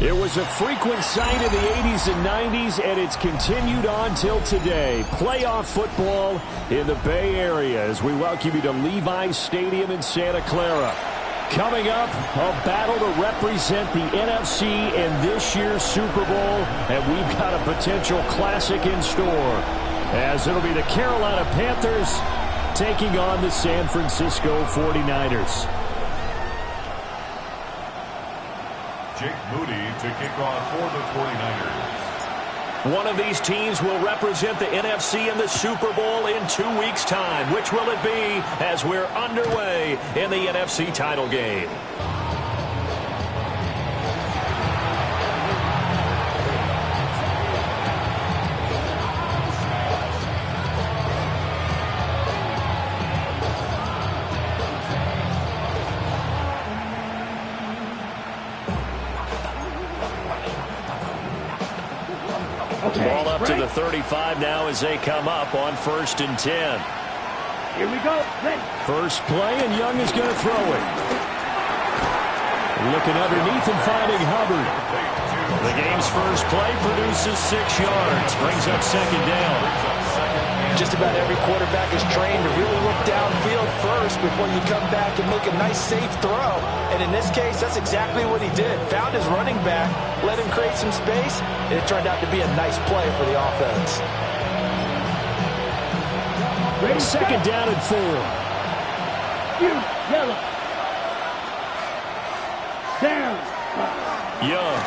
It was a frequent sight in the 80s and 90s, and it's continued on till today. Playoff football in the Bay Area as we welcome you to Levi's Stadium in Santa Clara. Coming up, a battle to represent the NFC in this year's Super Bowl, and we've got a potential classic in store, as it'll be the Carolina Panthers taking on the San Francisco 49ers. Jake Moody to kick off for the 49ers. One of these teams will represent the NFC in the Super Bowl in 2 weeks' time. Which will it be as we're underway in the NFC title game? Ball up to the 35 now as they come up on 1st and 10. Here we go. Ready. First play, and Young is going to throw it. Looking underneath and finding Hubbard. The game's first play produces 6 yards. Brings up 2nd down. Just about every quarterback is trained to really look downfield first before you come back and make a nice, safe throw. And in this case, that's exactly what he did. Found his running back, let him create some space, and it turned out to be a nice play for the offense. Ready, 2nd down and 4. Yellow. Down. Young.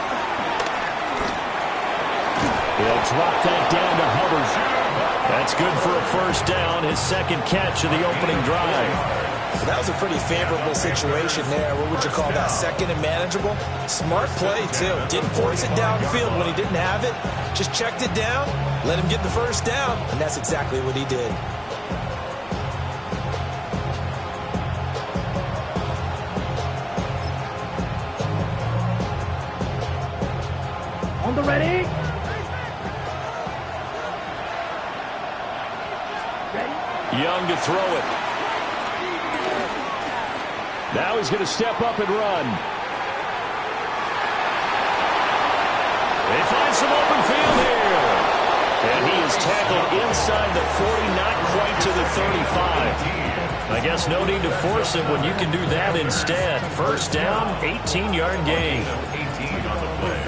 He'll drop that down to Hubbard. That's good for a 1st down, his 2nd catch of the opening drive. So that was a pretty favorable situation there. What would you call that? 2nd and manageable? Smart play, too. Didn't force it downfield when he didn't have it. Just checked it down, let him get the 1st down, and that's exactly what he did. On the ready. Young to throw it. Now he's going to step up and run. They find some open field here. And he is tackled inside the 40, not quite to the 35. I guess no need to force it when you can do that instead. 1st down, 18-yard gain. 18 on the play.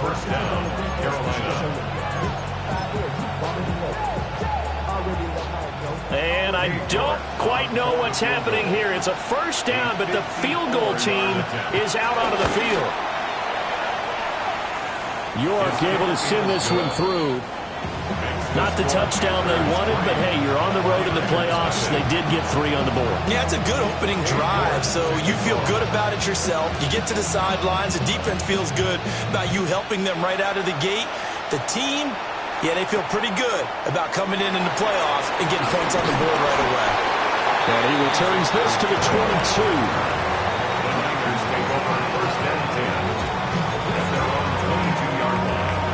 1st down, Carolina. And I don't quite know what's happening here. It's a 1st down, but the field goal team is out onto the field. York able to send this one through. Not the touchdown they wanted, but hey, you're on the road in the playoffs. They did get 3 on the board. Yeah, it's a good opening drive, so you feel good about it yourself. You get to the sidelines, the defense feels good about you helping them right out of the gate. The team, yeah, they feel pretty good about coming in the playoffs and getting points on the board right away. And he returns this to the 22. The Niners take over 1st and 10 at their own 22-yard line.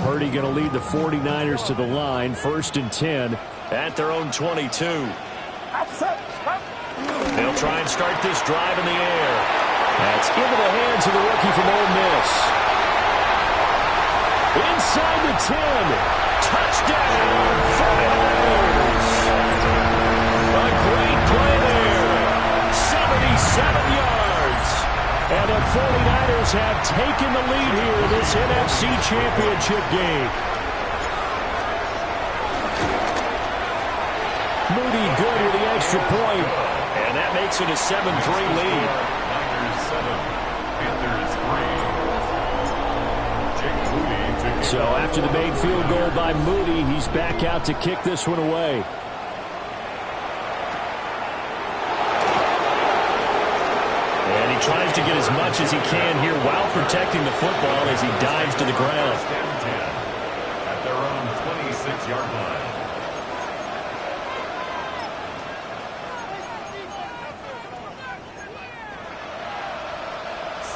Purdy going to lead the 49ers to the line. 1st and 10 at their own 22. They'll try and start this drive in the air. That's into the hands of the rookie from Ole Miss. Inside the 10. Touchdown, 49ers. A great play there. 77 yards. And the 49ers have taken the lead here in this NFC Championship game. Moody good with the extra point. And that makes it a 7-3 lead. So after the made field goal by Moody, he's back out to kick this one away. And he tries to get as much as he can here while protecting the football as he dives to the ground. At their own 26-yard line.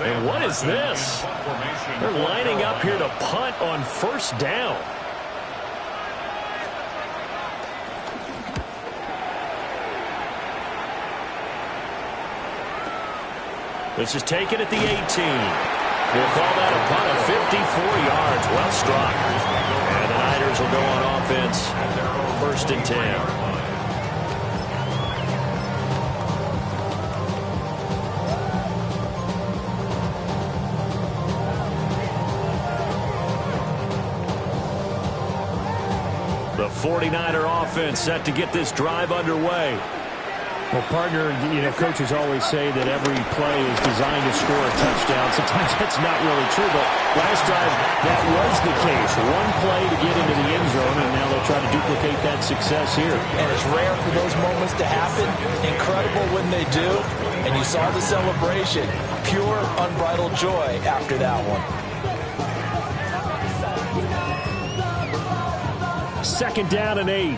And what is this? They're lining up here to punt on 1st down. This is taken at the 18. We'll call that a punt of 54 yards. Well struck. And the Niners will go on offense. 1st and 10. The 49er offense set to get this drive underway. Well, partner, coaches always say that every play is designed to score a touchdown. Sometimes that's not really true, but last drive, that was the case. One play to get into the end zone, and now they'll try to duplicate that success here. And it's rare for those moments to happen. Incredible when they do. And you saw the celebration. Pure, unbridled joy after that one. 2nd down and 8.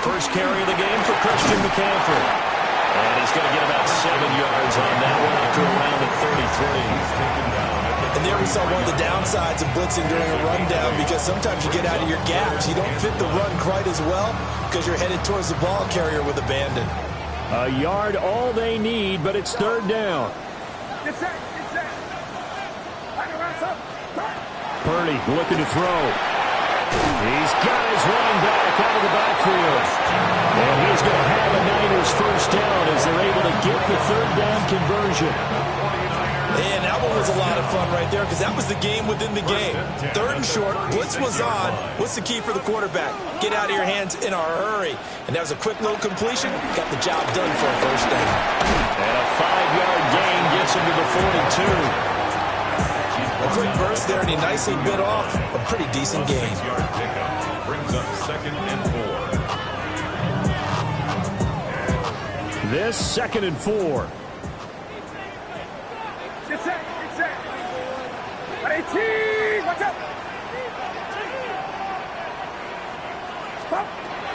First carry of the game for Christian McCaffrey. And he's going to get about 7 yards on that one after around the 33. And there we saw one of the downsides of blitzing during a rundown, because sometimes you get out of your gaps. You don't fit the run quite as well because you're headed towards the ball carrier with abandon. A yard all they need, but it's 3rd down. Purdy looking to throw. He's got his running back out of the backfield. And he's going to have a Niners 1st down as they're able to get the 3rd down conversion. And that one was a lot of fun right there, because that was the game within the game. 3rd and short, blitz was on. What's the key for the quarterback? Get out of your hands in a hurry. And that was a quick little completion. Got the job done for a 1st down. And a 5-yard gain gets him to the 42. A quick burst there, and he nicely bit off a pretty decent gain. Brings up 2nd and 4. This 2nd and 4.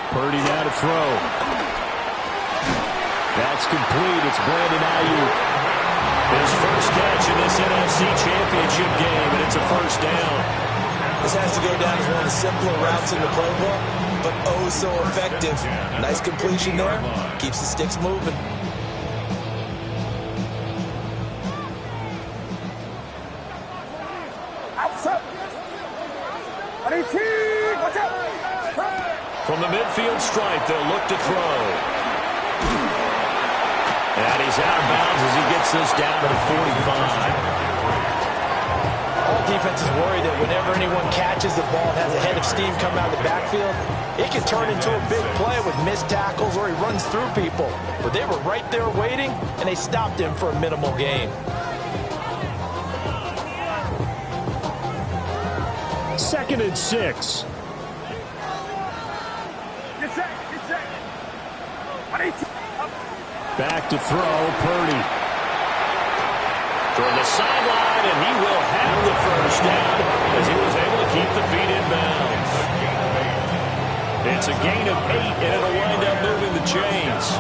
Purdy now to throw. That's complete. It's Brandon Ayuk. His first catch in this NFC Championship game, and it's a 1st down. This has to go down as one of the simpler routes in the playbook, but oh so effective. Nice completion there. Keeps the sticks moving. From the midfield stripe, they'll look to throw. And he's out of bounds as he gets this down to the 45. All defenses worry that whenever anyone catches the ball and has a head of steam come out of the backfield, it can turn into a big play with missed tackles or he runs through people. But they were right there waiting, and they stopped him for a minimal gain. 2nd and 6. Back to throw, Purdy. Toward the sideline, and he will have the 1st down as he was able to keep the feet in bounds. It's a gain of 8, and it'll wind up moving the chains.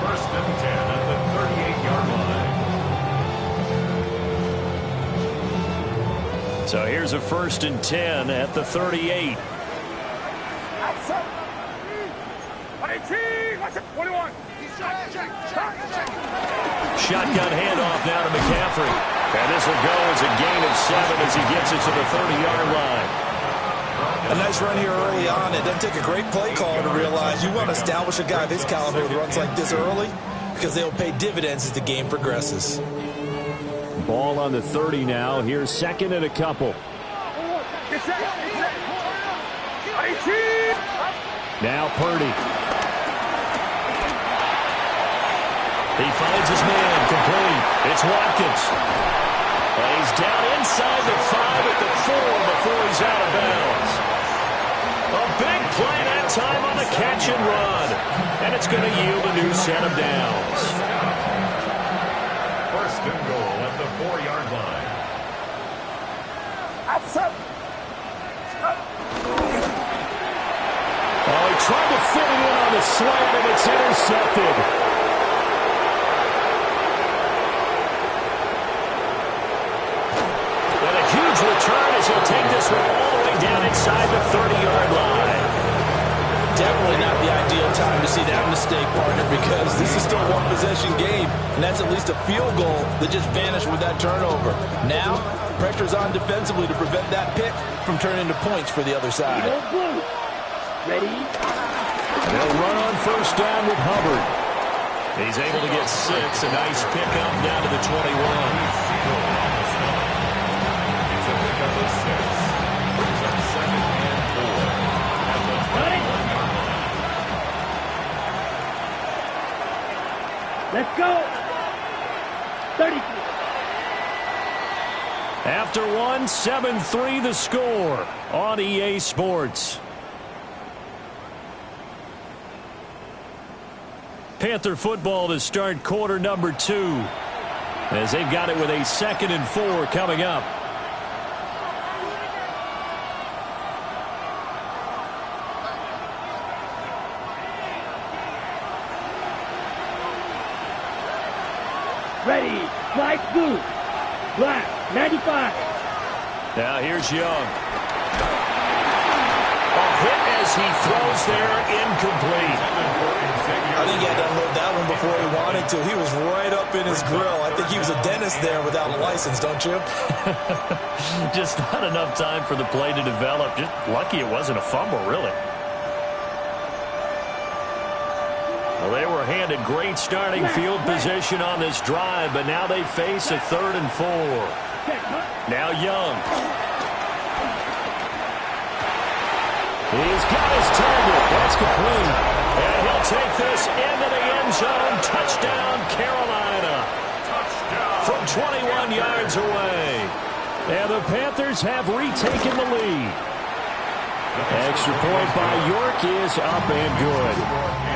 1st and 10 at the 38-yard line. So here's a 1st and 10 at the 38. Shotgun handoff now to McCaffrey. And this will go as a gain of 7 as he gets it to the 30-yard line. A nice run here early on. It doesn't take a great play caller to realize you want to establish a guy of his caliber with runs like this early, because they'll pay dividends as the game progresses. Ball on the 30 now. Here's 2nd and a couple. Now Purdy. He finds his man, complete. It's Watkins. And he's down inside the 5 at the 4 before he's out of bounds. A big play that time on the catch and run. And it's going to yield a new set of downs. 1st and goal at the 4-yard line. Oh, he tried to fit it in on the slant, and it's intercepted. And a huge return as he'll here because this is still a one-possession game, and that's at least a field goal that just vanished with that turnover. Now, pressure's on defensively to prevent that pick from turning into points for the other side. Ready? They'll run on first down with Hubbard. He's able to get 6. A nice pickup down to the 21. It's a pickup of 6. Brings up 2nd and 4. At the 21-yard line. Let's go. 33. After one, 7-3 the score on EA Sports. Panther football to start quarter number 2, as they've got it with a 2nd and 4 coming up. Ready. Flight blue. Black. 95. Now here's Young. A hit as he throws there, incomplete. I think he had to unload that one before he wanted to. He was right up in his grill. I think he was a dentist there without a license, don't you? Just not enough time for the play to develop. Just lucky it wasn't a fumble, really. Well, they were handed great starting field position on this drive, but now they face a 3rd and 4. Now Young. He's got his target. That's complete. And he'll take this into the end zone. Touchdown, Carolina. From 21 yards away. And the Panthers have retaken the lead. Extra point by York is up and good.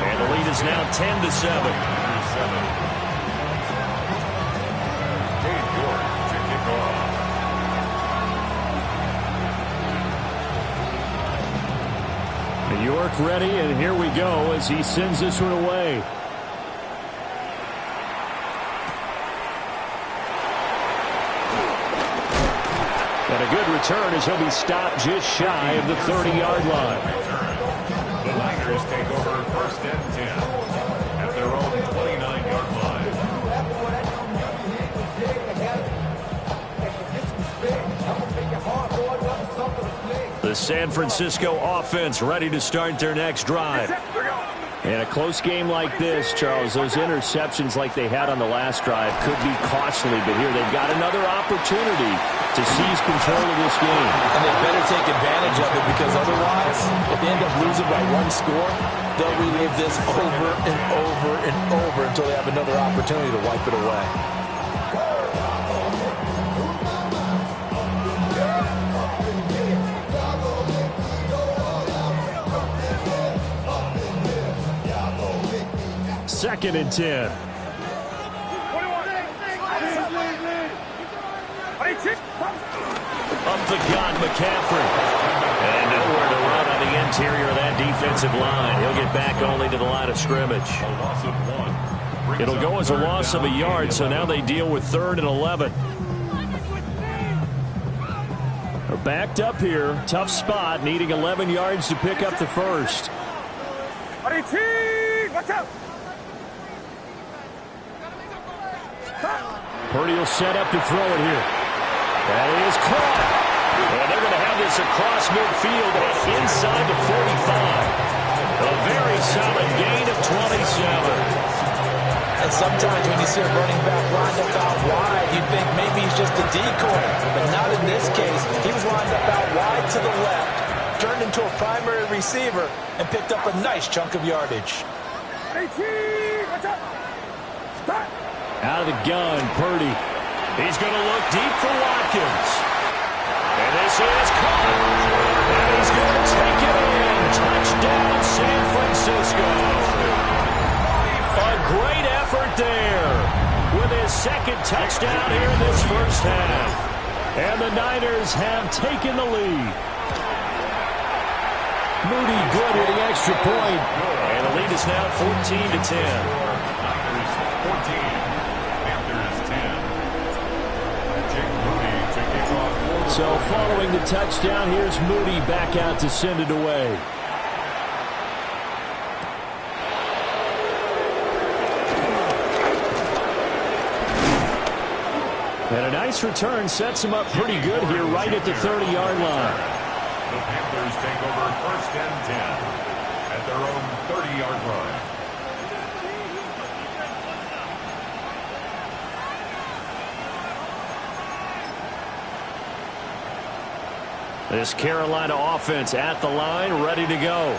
And the lead is now 10-7. Dave York to kick off. York ready, and here we go as he sends this one away. And a good return as he'll be stopped just shy of the 30-yard line. The Niners take over 1st and 10 at their own 29-yard line. The San Francisco offense ready to start their next drive. In a close game like this, Charles, those interceptions like they had on the last drive could be costly, but here they've got another opportunity to seize control of this game. And they better take advantage of it, because otherwise, if they end up losing by 1 score, they'll relive this over and over and over until they have another opportunity to wipe it away. Second and 10. Up the gun, McCaffrey. And nowhere to run on the interior of that defensive line. He'll get back only to the line of scrimmage. A loss of 1. It'll go as a loss of a yard, so now they deal with 3rd and 11. They're backed up here. Tough spot, needing 11 yards to pick up the first. Watch out. Purdy will set up to throw it here. That is caught. And they're going to have this across midfield and inside the 45. A very solid gain of 27. And sometimes when you see a running back lined up out wide, you think maybe he's just a decoy. But not in this case. He was lined up out wide to the left, turned into a primary receiver, and picked up a nice chunk of yardage. Watch out. Stop. Out of the gun, Purdy. He's going to look deep for Watkins. And this is caught. And he's going to take it in. Touchdown, San Francisco. A great effort there with his 2nd touchdown here in this first half. And the Niners have taken the lead. Moody good with the extra point. And the lead is now 14-10. Niners 14. So following the touchdown, here's Moody back out to send it away. And a nice return sets him up pretty good here right at the 30-yard line. The Panthers take over 1st and 10 at their own 30-yard line. This Carolina offense at the line, ready to go.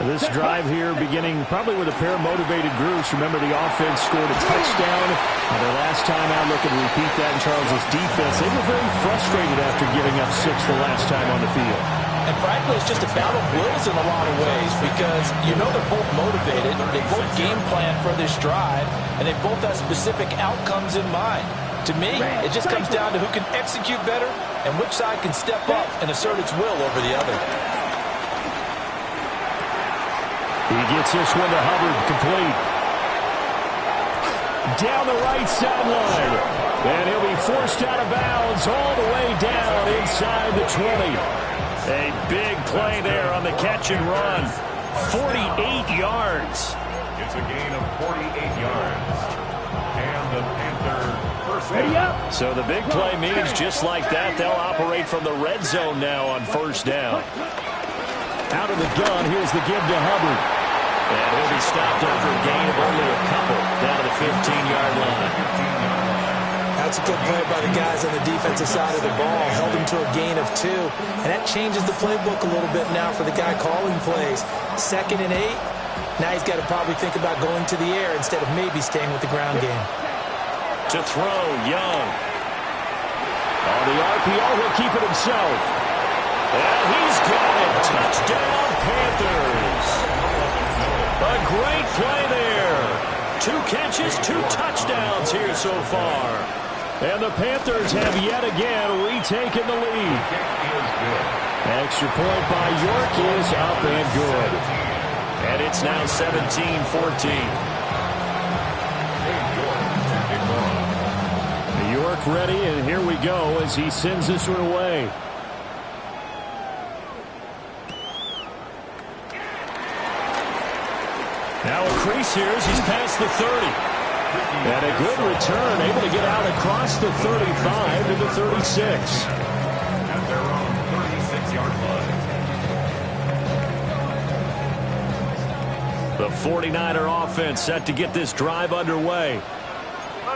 This drive here beginning probably with a pair of motivated groups. Remember, the offense scored a touchdown. Their last time out, looking to repeat that in Charles' defense. They were very frustrated after giving up 6 the last time on the field. And frankly, it's just a battle of wills in a lot of ways because you know they're both motivated. They both game plan for this drive, and they both have specific outcomes in mind. To me, it just comes down to who can execute better and which side can step up and assert its will over the other. He gets this one to Hubbard, complete. Down the right sideline. And he'll be forced out of bounds all the way down inside the 20. A big play there on the catch and run. 48 yards. It's a gain of 48 yards. And the Panther first Ready down. up. So the big play means just like that, they'll operate from the red zone now on 1st down. Out of the gun, here's the give to Hubbard. And he'll be stopped after a gain of only a couple down to the 15-yard line. That's a good play by the guys on the defensive side of the ball. Held him to a gain of 2. And that changes the playbook a little bit now for the guy calling plays. 2nd and 8. Now he's got to probably think about going to the air instead of maybe staying with the ground game. To throw, Young. On the RPO, he'll keep it himself. And he's got it. Touchdown, Panthers. A great play there. 2 catches, 2 touchdowns here so far. And the Panthers have yet again retaken the lead. Extra point by York is up and good. And it's now 17-14. York ready, and here we go as he sends this one away. Now a crease here as he's past the 30. And a good return, able to get out across the 35 to the 36. At their own 36-yard line. The 49er offense set to get this drive underway.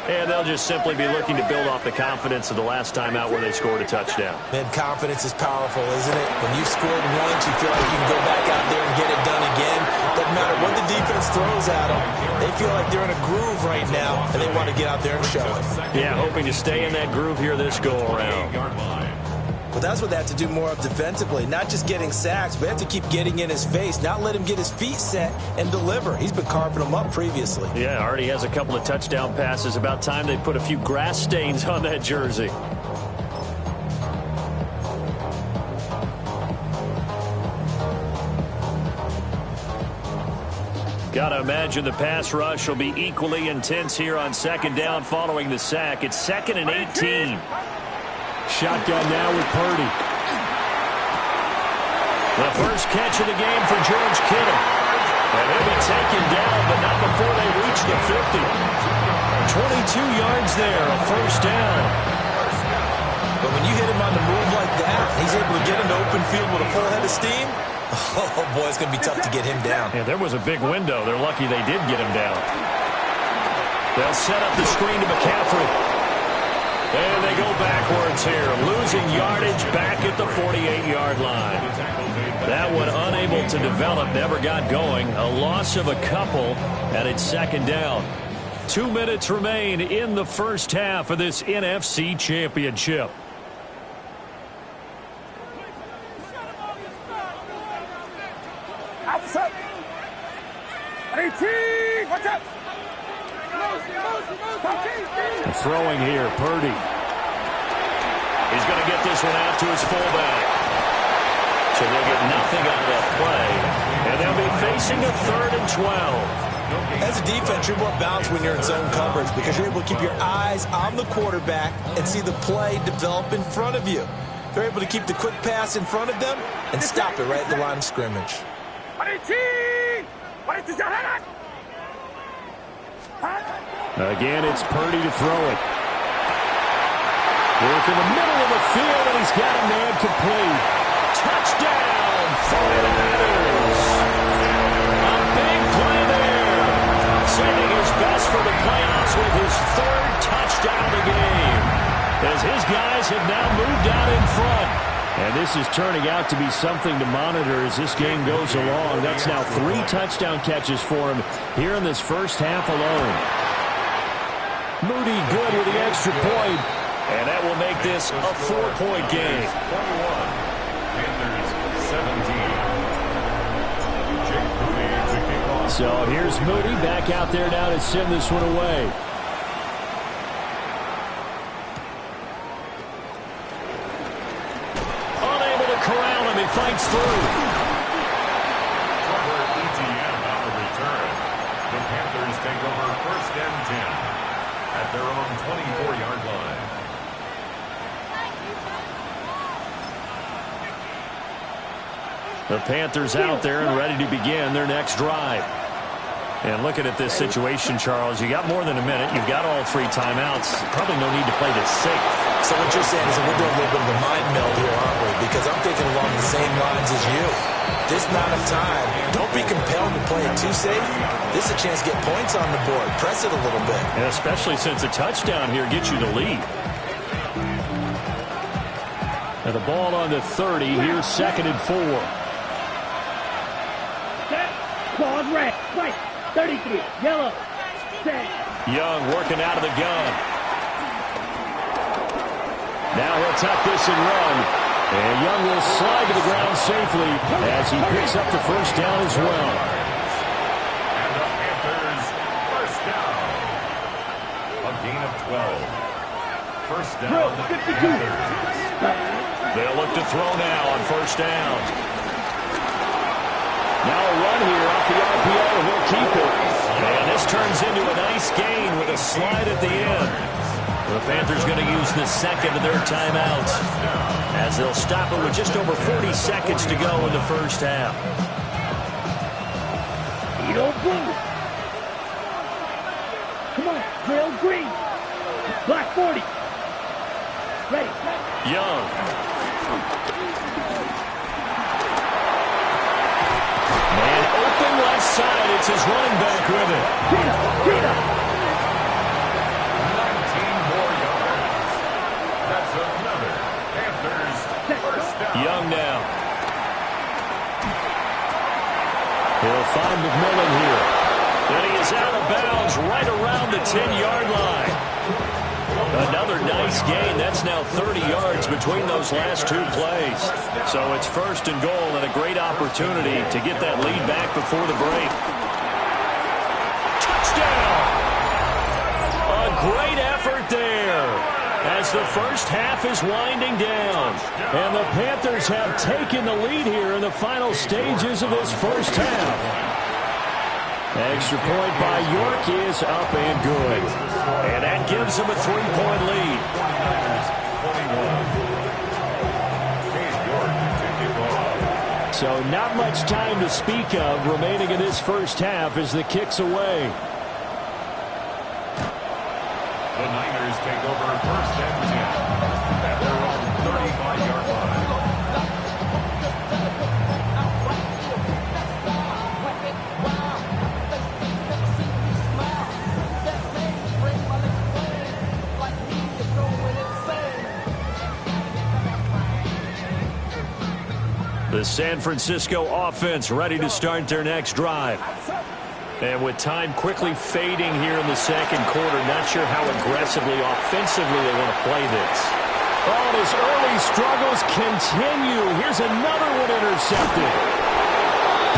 And they'll just simply be looking to build off the confidence of the last time out where they scored a touchdown. Man, confidence is powerful, isn't it? When you've scored once, you feel like you can go back out there and get it done again. Doesn't matter what the defense throws at them. They feel like they're in a groove right now, and they want to get out there and show it. Yeah, hoping to stay in that groove here this go-around. Well, that's what they have to do more of defensively. Not just getting sacks, but they have to keep getting in his face, not let him get his feet set and deliver. He's been carving them up previously. Yeah, already has a couple of touchdown passes. About time they put a few grass stains on that jersey. Got to imagine the pass rush will be equally intense here on 2nd down following the sack. It's 2nd and 18. Shotgun now with Purdy. The first catch of the game for George Kittle. And he'll be taken down, but not before they reach the 50. 22 yards there, a 1st down. But when you hit him on the move like that, he's able to get into open field with a full head of steam. Oh, boy, it's going to be tough to get him down. Yeah, there was a big window. They're lucky they did get him down. They'll set up the screen to McCaffrey. And they go backwards here, losing yardage back at the 48-yard line. That one unable to develop, never got going. A loss of a couple, and it's 2nd down. 2 minutes remain in the 1st half of this NFC Championship. Throwing here, Purdy. He's going to get this one out to his fullback. So they'll get nothing out of that play. And they'll be facing a 3rd and 12. As a defense, you're more balanced when you're in zone coverage because you're able to keep your eyes on the quarterback and see the play develop in front of you. They're able to keep the quick pass in front of them and stop it right at the line of scrimmage. Again, it's Purdy to throw it. Work in the middle of the field, and he's got a man complete. Touchdown, 49ers. A big play there. Sending his best for the playoffs with his third touchdown of the game. As his guys have now moved out in front. And this is turning out to be something to monitor as this game goes along. That's now 3 touchdown catches for him here in this first half alone. Moody good with the extra point. And that will make this a 4-point game. 21. Panthers 17. Jake Moody to kick off. So here's Moody back out there now to send this one away. Unable to corral him. He fights through. Trevor Etienne on the return. The Panthers take over 1st and 10 at their own 24-yard line. The Panthers out there and ready to begin their next drive. And looking at this situation, Charles, you got more than a minute. You've got all 3 timeouts. Probably no need to play this safe. So what you're saying is that we're doing a little bit of a mind meld here, aren't we? Because I'm thinking along the same lines as you. This amount of time, don't be compelled to play it too safe. This is a chance to get points on the board. Press it a little bit. And especially since a touchdown here gets you the lead. And the ball on the 30. Here's 2nd and 4. Claws red, right, 33, yellow, set. Young working out of the gun. Now he'll tuck this and run. And Young will slide to the ground safely as he picks up the first down as well. And the Panthers first down. A gain of 12. First down, 52. They'll look to throw now on first down. Now a run here off the RPO, and he'll keep it. And this turns into a nice gain with a slide at the end. The Panthers going to use the second of their timeouts as they'll stop it with just over 40 seconds to go in the first half. Edo blue. Come on, trail green. Black 40. Ready. Young. Man open left side. It's his running back with it. 19 more yards. That's another Panthers first down. Young now. He'll find McMillan here. And he is out of bounds right around the 10-yard line. Another nice gain. That's now 30 yards between those last 2 plays. So it's 1st and goal and a great opportunity to get that lead back before the break. Touchdown! A great effort there as the first half is winding down. And the Panthers have taken the lead here in the final stages of this first half. Extra point by York is up and good. And that gives them a 3-point lead. So not much time to speak of remaining in this first half as the kick's away. The Niners take over 1st and 10 at their own 35-yard line. The San Francisco offense ready to start their next drive. And with time quickly fading here in the second quarter, not sure how aggressively, offensively they want to play this. Oh, and his early struggles continue. Here's another one intercepted.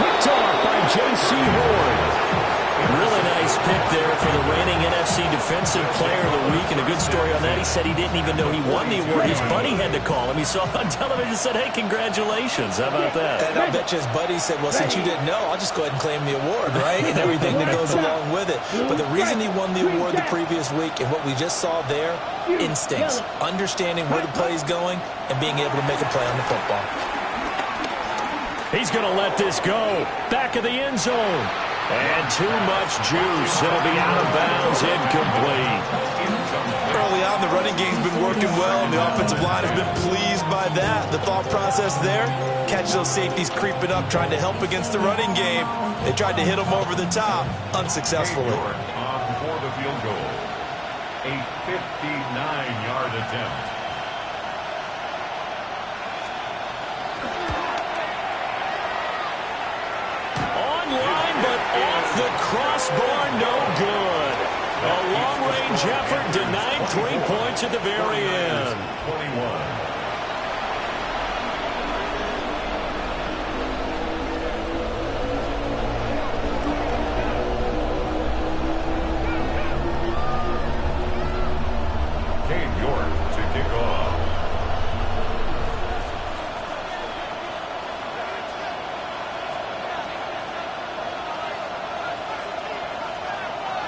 Picked off by J.C. Horn. Really nice pick there for the reigning NFC Defensive Player of the Week. And a good story on that, he said he didn't even know he won the award. His buddy had to call him. He saw it on television and said, hey, congratulations. How about that? And I bet you his buddy said, well, since you didn't know, I'll just go ahead and claim the award, right? And everything that goes along with it. But the reason he won the award the previous week and what we just saw there, instincts, understanding where the play is going and being able to make a play on the football. He's going to let this go. Back of the end zone. And too much juice. It'll be out of bounds, incomplete. Early on, the running game's been working well, and the offensive line has been pleased by that. The thought process there, catch those safeties creeping up, trying to help against the running game. They tried to hit them over the top, unsuccessfully. On for the field goal. A 59-yard attempt. Line, but off the crossbar, no good. A long-range effort denied 3 points at the very end. 21. Cade York to kick off.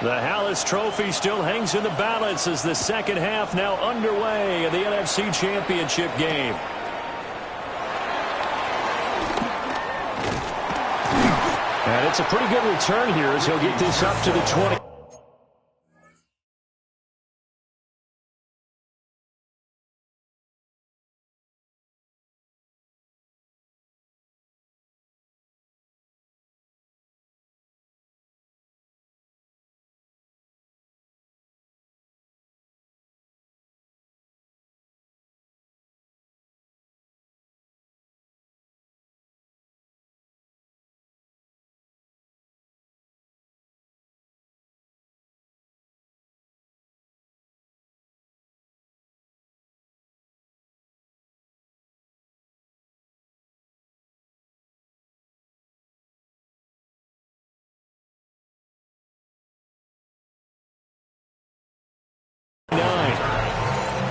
The Hallis Trophy still hangs in the balance as the second half now underway in the NFC Championship game. And it's a pretty good return here as he'll get this up to the 20.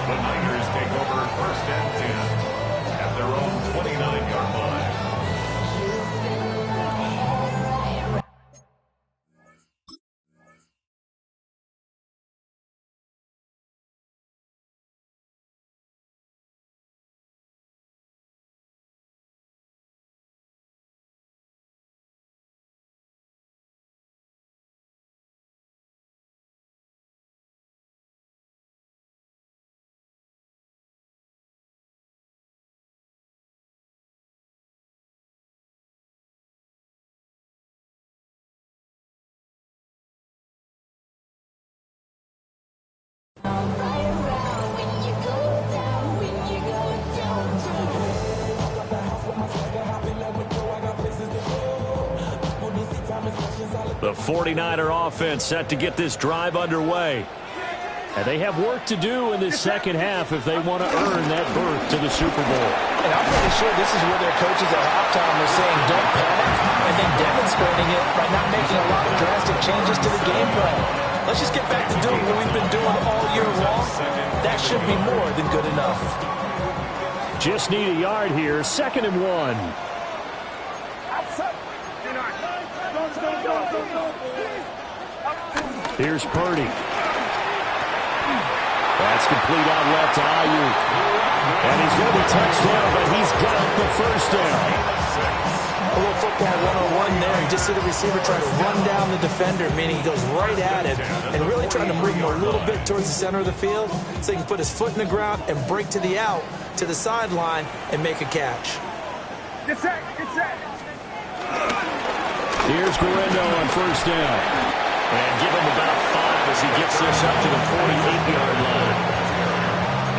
The Niners take over first and 10 at their own 29-yard line. The 49er offense set to get this drive underway. And they have work to do in this second half if they want to earn that berth to the Super Bowl. And I'm pretty sure this is where their coaches at halftime were saying don't panic, and then demonstrating it by not making a lot of drastic changes to the game plan. Let's just get back to doing what we've been doing all year long. That should be more than good enough. Just need a yard here. 2nd and 1. Here's Purdy. That's complete out left to Ayuk. And he's going to be touched down, but he's got the first down. A little football 101 there. You just see the receiver trying to run down the defender, meaning he goes right at it and really trying to move him a little bit towards the center of the field so he can put his foot in the ground and break to the out, to the sideline, and make a catch. Get set, get set. Here's Guerrero on first down. And give him about 5 as he gets this up to the 48-yard line.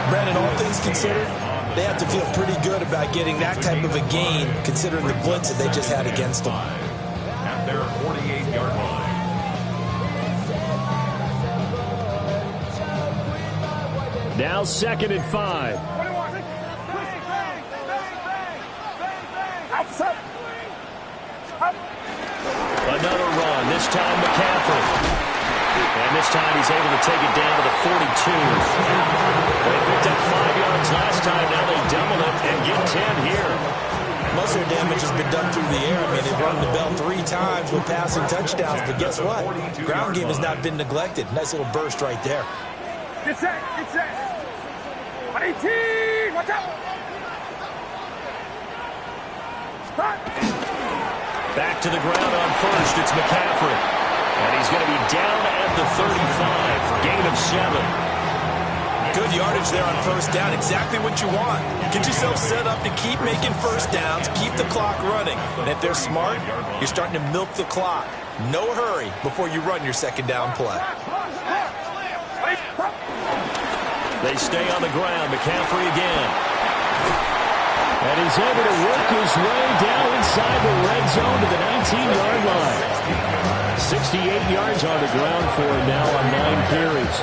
Brandon, all things considered, they have to feel pretty good about getting that type of a gain, considering the blitz that they just had against them. At their 48-yard line. Now 2nd and 5. Another run, this time McCaffrey. And this time he's able to take it down to the 42. They picked up 5 yards last time, now they double it and get 10 here. Most of their damage has been done through the air. I mean, they've run the bell 3 times with passing touchdowns, but guess what? Ground game has not been neglected. Nice little burst right there. Get set, get set. 118, watch out. Stop. Back to the ground on first. It's McCaffrey. And he's going to be down at the 35. Gain of 7. Good yardage there on first down. Exactly what you want. Get yourself set up to keep making first downs, keep the clock running. And if they're smart, you're starting to milk the clock. No hurry before you run your second down play. They stay on the ground. McCaffrey again. And he's able to work his way down inside the red zone to the 19-yard line. 68 yards on the ground for him now on 9 carries.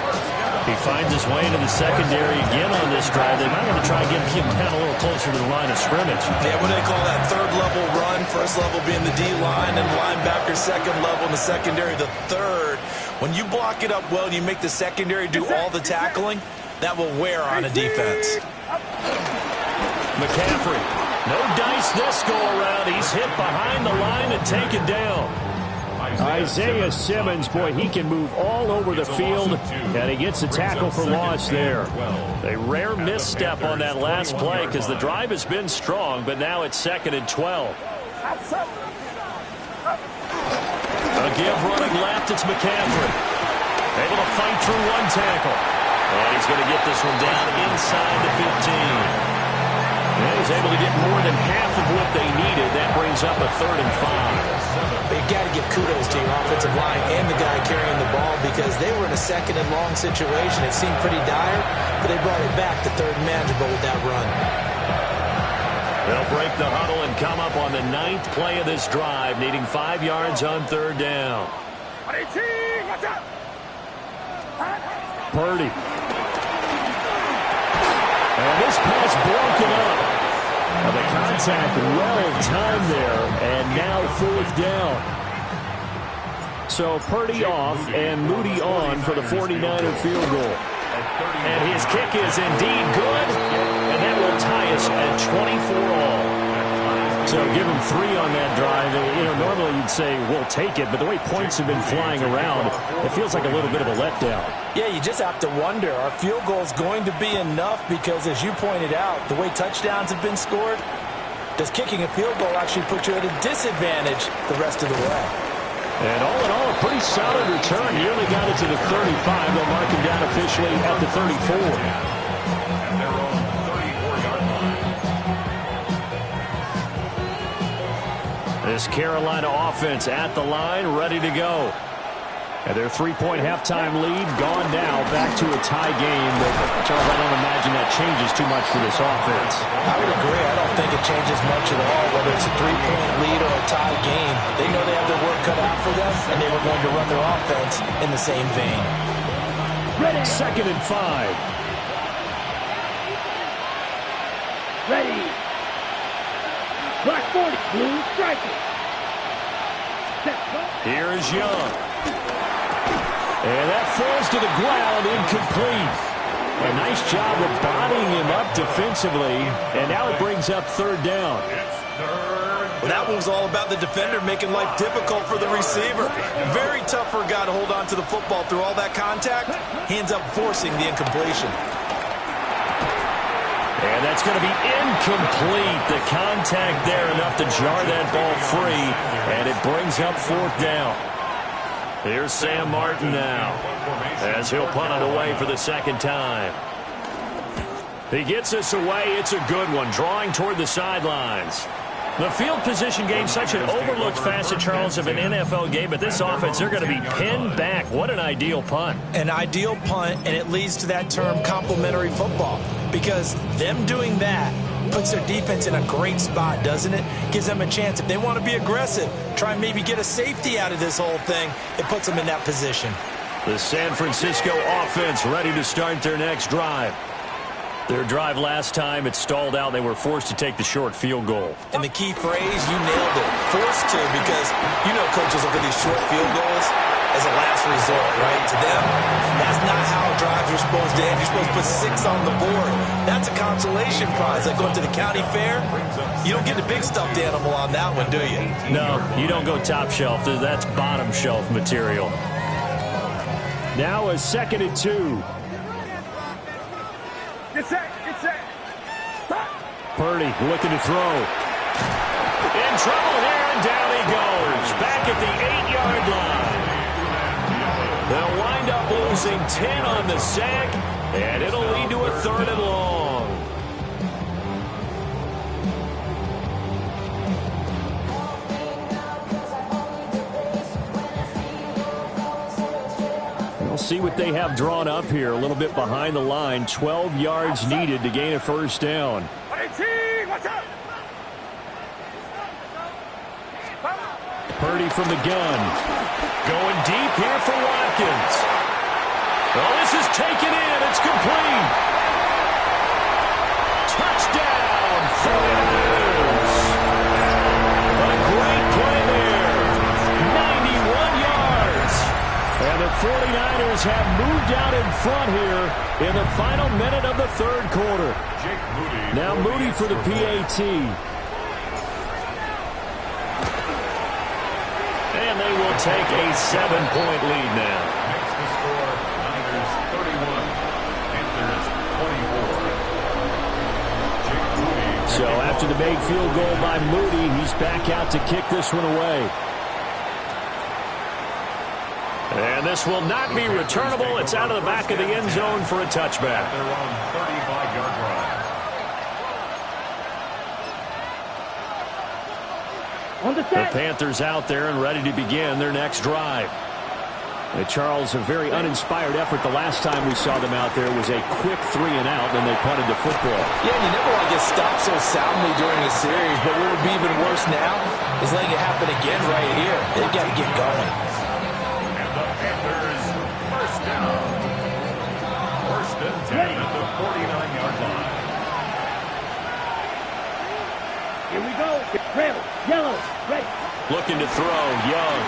He finds his way into the secondary again on this drive. They might want to try and get him down a little closer to the line of scrimmage. Yeah, what do they call that? Third level run. First level being the D-line and linebacker. Second level in the secondary, the third. When you block it up well and you make the secondary do all the tackling, that will wear on a defense. McCaffrey. No dice this go around. He's hit behind the line and taken down. Isaiah Simmons, boy, he can move all over the field, and he gets a tackle for loss there. A rare misstep on that last play because the drive has been strong, but now it's 2nd and 12. A give running left, it's McCaffrey. Able to fight through one tackle. And he's going to get this one down inside the 15. And he's able to get more than half of what they needed. That brings up a 3rd and 5. But you got to give kudos to your offensive line and the guy carrying the ball because they were in a 2nd and long situation. It seemed pretty dire, but they brought it back to 3rd and manageable with that run. They'll break the huddle and come up on the 9th play of this drive, needing 5 yards on 3rd down. Purdy. And this pass broken up. The contact well timed there, and now 4th down. So Purdy off and Moody on for the 49er field goal. And his kick is indeed good, and that will tie us at 24 all. So give him 3 on that drive. You know, normally you'd say, we'll take it, but the way points have been flying around, it feels like a little bit of a letdown. Yeah, you just have to wonder, are field goals going to be enough? Because as you pointed out, the way touchdowns have been scored, does kicking a field goal actually put you at a disadvantage the rest of the way? And all in all, a pretty solid return. Nearly got it to the 35. They'll mark him down officially at the 34. This Carolina offense at the line, ready to go. And their 3-point halftime lead gone now, back to a tie game. But, Charles, I don't imagine that changes too much for this offense. I would agree. I don't think it changes much at all, whether it's a 3-point lead or a tie game. They know they have their work cut out for them, and they were going to run their offense in the same vein. 2nd and 5. Ready. Black 40, blue striker. Here is Young. And that falls to the ground, incomplete. A nice job of bodying him up defensively, and now it brings up 3rd down. Well, that was all about the defender making life difficult for the receiver. Very tough for a guy to hold on to the football through all that contact. He ends up forcing the incompletion. And that's going to be incomplete. The contact there enough to jar that ball free, and it brings up 4th down. Here's Sam Martin now, as he'll punt it away for the 2nd time. He gets us away. It's a good one, drawing toward the sidelines. The field position game, such an overlooked facet, Charles, of an NFL game, but this offense, they're going to be pinned back. What an ideal punt. An ideal punt, and it leads to that term complementary football, because them doing that puts their defense in a great spot, doesn't it? Gives them a chance. If they want to be aggressive, try and maybe get a safety out of this whole thing, it puts them in that position. The San Francisco offense ready to start their next drive. Their drive last time, it stalled out. They were forced to take the short field goal. And the key phrase, you nailed it. Forced to, because you know coaches look at these short field goals as a last resort, right? To them, that's not how drives are supposed to end. You're supposed to put 6 on the board. That's a consolation prize. Like going to the county fair, you don't get a big stuffed animal on that one, do you? No, you don't go top shelf. That's bottom shelf material. Now a 2nd and 2. Get set. Purdy looking to throw. In trouble here, and down he goes. Back at the 8-yard line. They'll wind up losing 10 on the sack, and it'll lead to a 3rd and long. We'll see what they have drawn up here. A little bit behind the line. 12 yards needed to gain a 1st down. Purdy from the gun. Going deep here for Watkins. Oh, this is taken in. It's complete. Touchdown, 49ers. A great play there. 91 yards. And the 49ers have moved out in front here in the final minute of the 3rd quarter. Now Moody for the PAT. And they will take a 7-point lead now. Next to score, Niners 31, Panthers 24. So after the big field goal by Moody, he's back out to kick this one away. And this will not be returnable. It's out of the back of the end zone for a touchback. They're on 35-yard line. The Panthers out there and ready to begin their next drive. Charles, a very uninspired effort the last time we saw them out there was a quick 3-and-out, then they punted the football. Yeah, you never want to get stopped so soundly during a series, but what would be even worse now is letting it happen again right here. They've got to get going. And the Panthers, 1st down. 1st and 10 at the 49-yard line. Here we go. Red, yellow, red. Looking to throw, Young.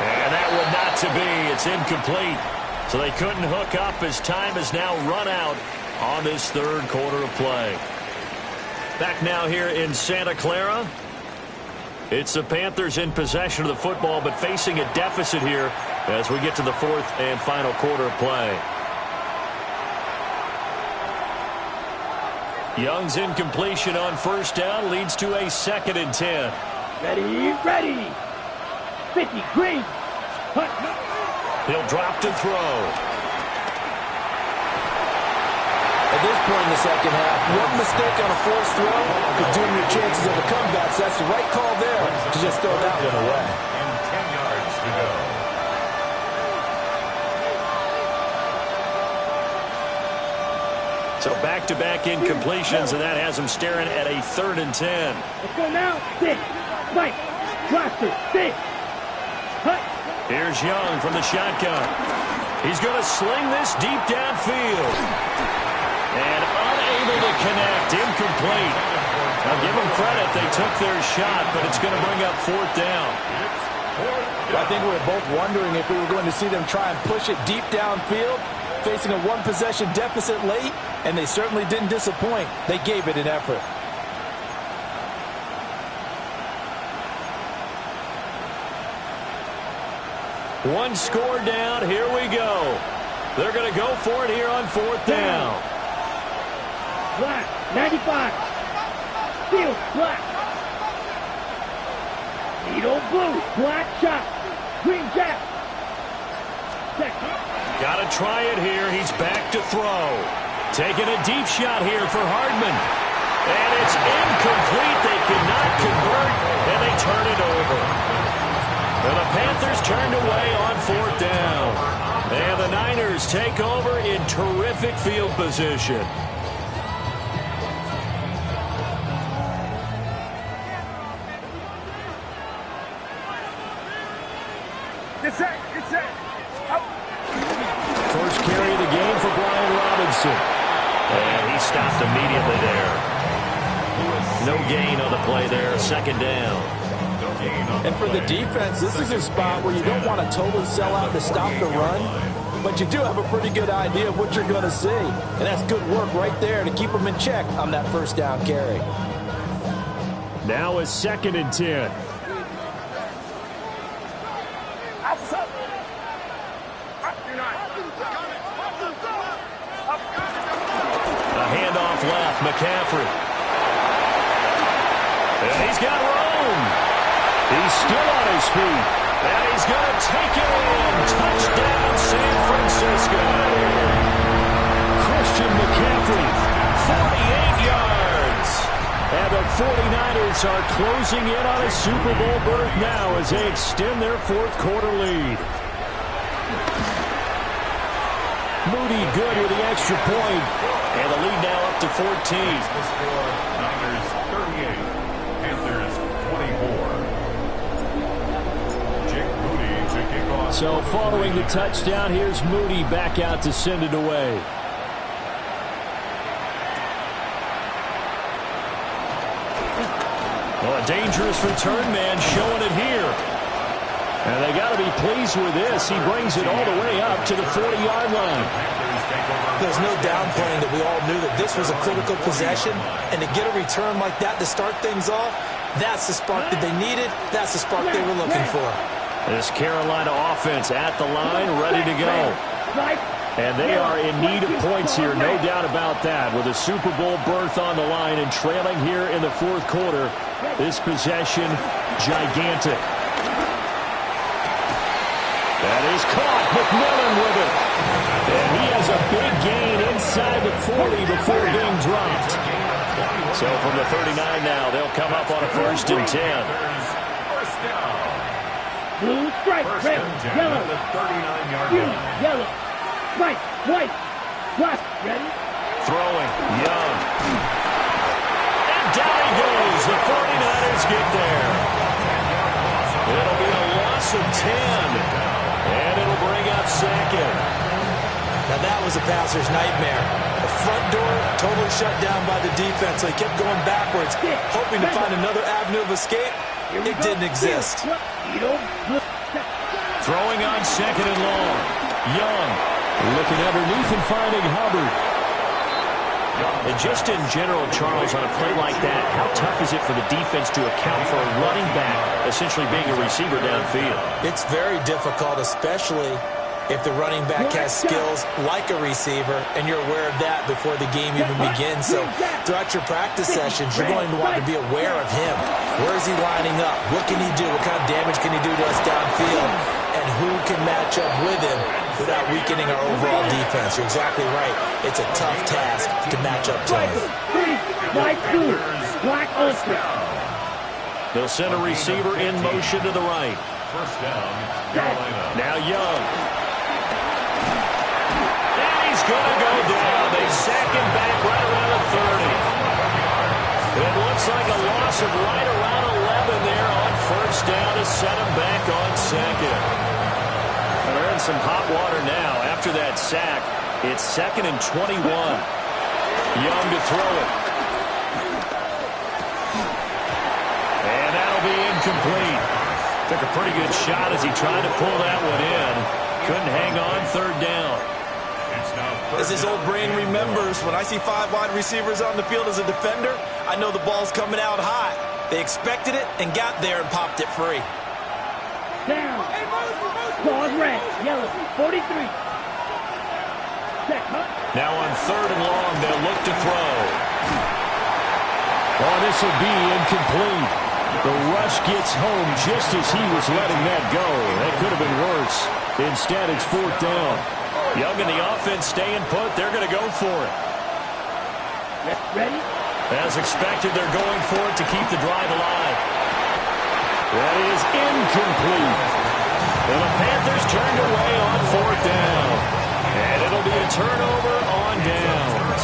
And that one not to be. It's incomplete. So they couldn't hook up as time has now run out on this 3rd quarter of play. Back now here in Santa Clara. It's the Panthers in possession of the football, but facing a deficit here as we get to the 4th and final quarter of play. Young's incompletion on 1st down leads to a 2nd and 10. Ready, ready. 50, green. Hut. He'll drop to throw. At this point in the 2nd half, one mistake on a forced throw could doom your chances of a comeback. So that's the right call there to just throw that one away. And 10 yards to go. So back-to-back incompletions, and that has him staring at a 3rd and 10. Let's go now. 6. Right. Roster. 6. Hut. Here's Young from the shotgun. He's going to sling this deep downfield. And unable to connect. Incomplete. Now give them credit. They took their shot, but it's going to bring up 4th down. I think we were both wondering if we were going to see them try and push it deep downfield, facing a 1-possession deficit late, and they certainly didn't disappoint. They gave it an effort. One score down. Here we go. They're going to go for it here on 4th down. Black. 95. Field. Black. Needle blue. Black shot. Green jack. Second. Got to try it here. He's back to throw. Taking a deep shot here for Hardman. And it's incomplete. They cannot convert, and they turn it over. And the Panthers turned away on 4th down. And the Niners take over in terrific field position. First carry of the game for Brian Robinson. And he stopped immediately there. No gain on the play there. 2nd down. And for the defense, this is a spot where you don't want to totally sell out to stop the run, but you do have a pretty good idea of what you're going to see. And that's good work right there to keep them in check on that 1st down carry. Now a 2nd and 10. A handoff left. McCaffrey. And he's got room. He's still on his feet. And he's going to take it in. Touchdown, San Francisco. Christian McCaffrey, 48 yards. And the 49ers are closing in on a Super Bowl berth now as they extend their fourth quarter lead. Moody good with the extra point. And the lead now up to 14. The score, Niners 38, Panthers 24. Jake Moody to kick off. So following the touchdown, here's Moody back out to send it away. Well, a dangerous return man showing it here. And they got to be pleased with this. He brings it all the way up to the 40-yard line. There's no downplaying that we all knew that this was a critical possession. And to get a return like that to start things off, that's the spark that they needed. That's the spark they were looking for. This Carolina offense at the line, ready to go. And they are in need of points here, no doubt about that. With a Super Bowl berth on the line and trailing here in the fourth quarter, this possession, gigantic. That is caught. McMillan with it. And he has a big gain inside the 40 before being dropped. So from the 39 now, they'll come up on a 1st and 10. Blue stripe, red, yellow, 39-yard green, yellow, white, white, black, ready? Throwing, Young. And down he goes. The 49ers get there. It'll be a loss of 10. And it'll bring up 2nd. Now that was a passer's nightmare. The front door totally shut down by the defense. So he kept going backwards, hoping to find another avenue of escape. It didn't exist. Throwing on 2nd and long. Young looking underneath and finding Hubbard. And just in general, Charles, on a play like that, how tough is it for the defense to account for a running back essentially being a receiver downfield? It's very difficult, especially if the running back has skills like a receiver, and you're aware of that before the game even begins. So throughout your practice sessions, you're going to want to be aware of him. Where is he lining up? What can he do? What kind of damage can he do to us downfield? And who can match up with him without weakening our overall defense? You're exactly right. It's a tough task to match up to him. White blue, black ultra. They'll send a receiver in motion to the right. First down, Carolina. Now Young. And he's going to go down. They sack him back right around the 30. It looks like a loss of right around 11 there on 1st down to set him back on 2nd. They're in some hot water now. After that sack, it's 2nd and 21. Young to throw it. And that'll be incomplete. Took a pretty good shot as he tried to pull that one in. Couldn't hang on 3rd down. As his old brain remembers, when I see 5 wide receivers on the field as a defender, I know the ball's coming out high. They expected it and got there and popped it free. Down. Claws red, yellow, 43. Set, Now on 3rd and long, they'll look to throw. Oh, this will be incomplete. The rush gets home just as he was letting that go. That could have been worse. Instead, it's 4th down. Young and the offense staying put. They're going to go for it. Ready? As expected, they're going for it to keep the drive alive. That is incomplete. And the Panthers turned away on 4th down. And it'll be a turnover on downs.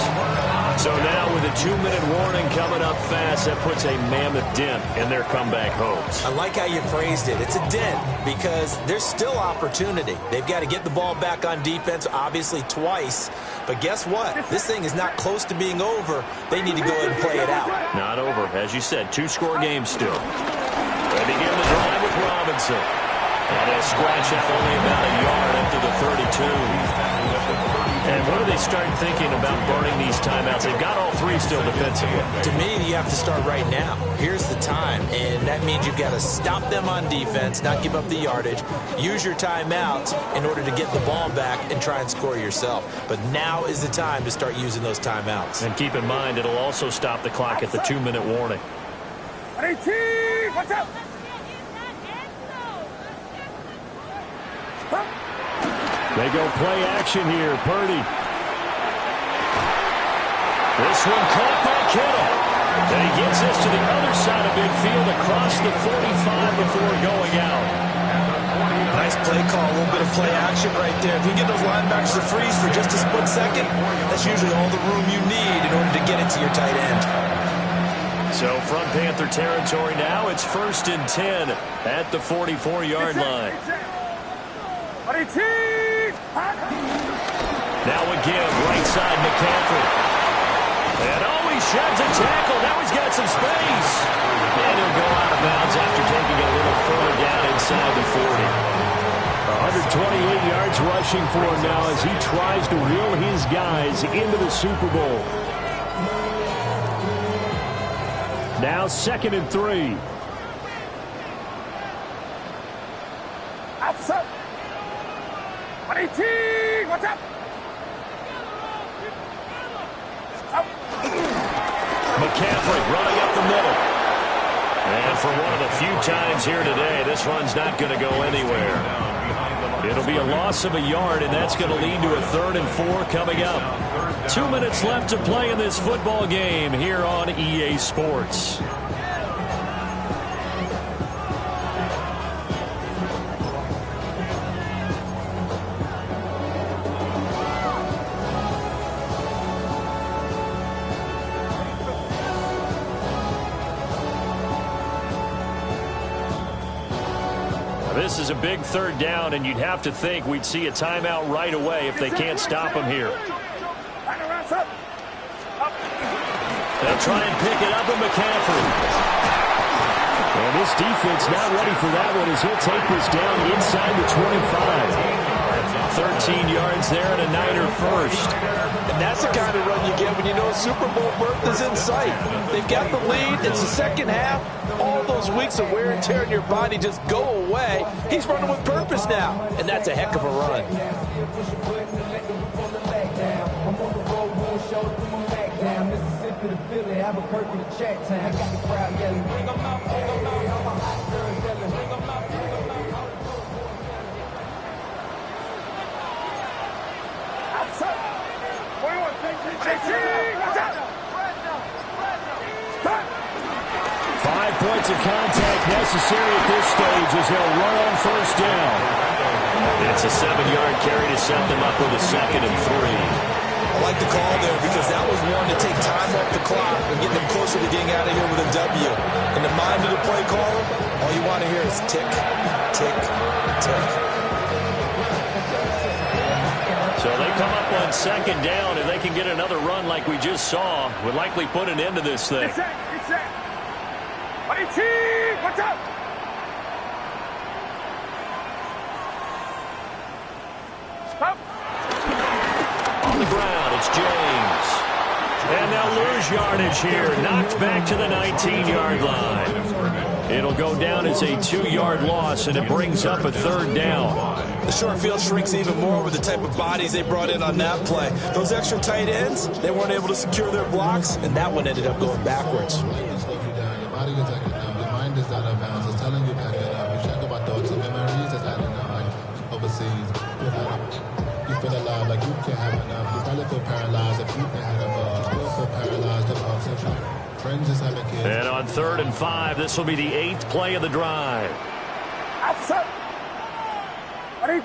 So now with a 2-minute warning coming up fast, that puts a mammoth dent in their comeback hopes. I like how you phrased it. It's a dent because there's still opportunity. They've got to get the ball back on defense, obviously twice. But guess what? This thing is not close to being over. They need to go ahead and play it out. Not over. As you said, 2-score game still. They begin the drive with Robinson. And they'll scratch out only about a yard after the 32. And what are they starting thinking about burning these timeouts? They've got all 3 still defensively. To me, you have to start right now. Here's the time, and that means you've got to stop them on defense, not give up the yardage, use your timeouts in order to get the ball back and try and score yourself. But now is the time to start using those timeouts. And keep in mind, it'll also stop the clock at the 2-minute warning. Watch out! They go play action here. Purdy. This one caught by Kittle. And he gets this to the other side of midfield across the 45 before going out. Nice play call, a little bit of play action right there. If you get those linebackers to freeze for just a split second, that's usually all the room you need in order to get it to your tight end. So from Panther territory now, it's 1st and 10 at the 44-yard line. Now again, right side McCaffrey. And he sheds a tackle. Now he's got some space. And he'll go out of bounds after taking a little further down inside the 40. 128 yards rushing for him now as he tries to will his guys into the Super Bowl. Now 2nd and 3. Outside. 18. What's up? McCaffrey running up the middle. And for one of the few times here today, this run's not going to go anywhere. It'll be a loss of a yard, and that's going to lead to a 3rd and 4 coming up. 2 minutes left to play in this football game here on EA Sports. This is a big 3rd down, and you'd have to think we'd see a timeout right away if they can't stop him here. They'll try and pick it up with McCaffrey. And this defense not ready for that one as he'll take this down inside the 25. 13 yards there and a Niner first. And that's the kind of run you get when you know Super Bowl berth is in sight. They've got the lead. It's the second half. All those weeks of wear and tear in your body just go away. He's running with purpose now, and that's a heck of a run. Outside. 21. 5 points of contact necessary at this stage as they'll run on 1st down. It's a 7-yard carry to set them up with a 2nd and 3. I like the call there because that was one to take time off the clock and get them closer to getting out of here with a W. In the mind of the play caller, all you want to hear is tick, tick, tick. So they come up on 2nd down, and they can get another run like we just saw. Would likely put an end to this thing. It's set. 18. What's up? Stop. On the ground, it's James. And they'll lose yardage here. Knocked back to the 19-yard line. It'll go down as a 2-yard loss, and it brings up a 3rd down. The short field shrinks even more with the type of bodies they brought in on that play. Those extra tight ends, they weren't able to secure their blocks, and that one ended up going backwards. Your body is acting up. Your mind is out of bounds. It's telling you back it up. You check about thoughts and memories that's adding up. Like overseas, you feel alive like you can't have enough. You probably feel paralyzed if you can't have a buzz. You still feel paralyzed if I'm friends just having kids. And on 3rd and 5, this will be the 8th play of the drive. Outside. From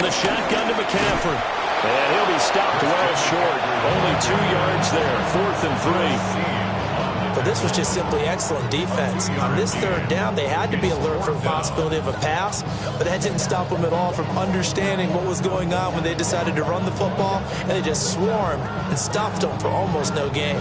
the shotgun to McCaffrey. And he'll be stopped well short. Only 2 yards there. 4th and 3. But this was just simply excellent defense. On this 3rd down, they had to be alert for the possibility of a pass, but that didn't stop them at all from understanding what was going on when they decided to run the football, and they just swarmed and stopped them for almost no gain.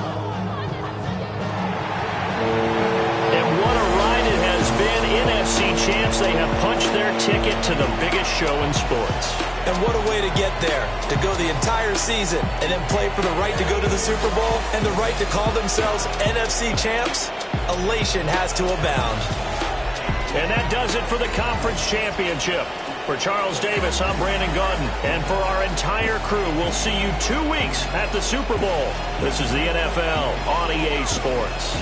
And what a ride it has been. NFC champs, they have punched their ticket to the biggest show in sports. And what a way to get there, to go the entire season and then play for the right to go to the Super Bowl and the right to call themselves NFC champs. Elation has to abound. And that does it for the conference championship. For Charles Davis, I'm Brandon Gaudin. And for our entire crew, we'll see you 2 weeks at the Super Bowl. This is the NFL on EA Sports.